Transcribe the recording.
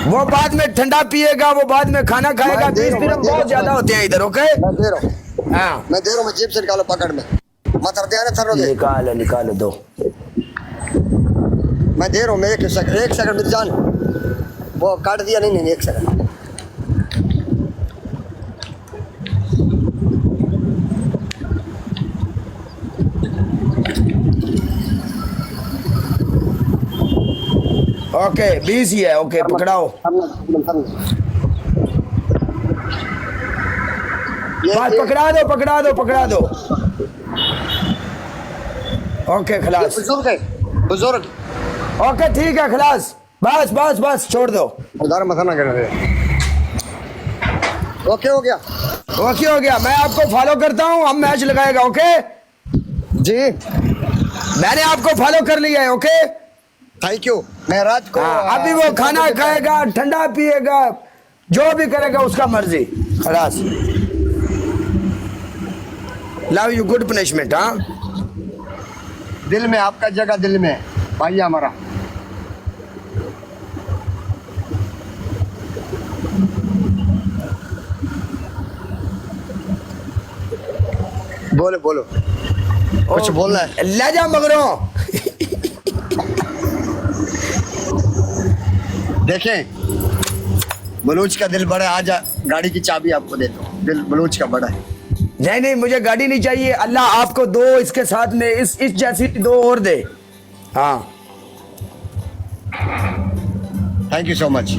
वो बाद में ठंडा पिएगा, वो बाद में खाना खाएगा। 20 दिन बहुत ज्यादा होते हैं इधर। ओके मैं दे रहा हूँ, हाँ मैं दे रहा हूँ। मैं जेब से निकालो पकड़ में, मत रख देना थर्रो दे। निकालो निकालो दो। मैं दे रहा हूँ। मैं एक सेकंड मेरी जान, वो काट दिया। नहीं नहीं, एक सेकंड। ओके 20 ही है। ओके पकड़ाओ, बस पकड़ा दो पकड़ा दो पकड़ा दो। ओके खलास। बुजुर्ग है, बुजुर्ग। ओके ठीक है खलास, बस बस बस छोड़ दो। उधर मत ना कर रहे। ओके हो गया, ओके हो गया। मैं आपको फॉलो करता हूँ, हम मैच लगाएगा। ओके जी मैंने आपको फॉलो कर लिया है। Okay thank you. मैं रात को अभी वो खाना खाएगा, ठंडा पिएगा, जो भी करेगा उसका मर्जी। खलास, लव यू, गुड पनिशमेंट। हाँ दिल में आपका जगह, दिल में भाई हमारा। बोलो बोलो, कुछ बोलना है? ले जा मगरों। देखें, बलूच का दिल बड़ा है। आजा, गाड़ी की चाबी आपको देता हूँ। दिल बलूच का बड़ा है। नहीं नहीं, मुझे गाड़ी नहीं चाहिए। अल्लाह आपको दो इसके साथ में इस जैसी दो और दे। हाँ थैंक यू सो मच।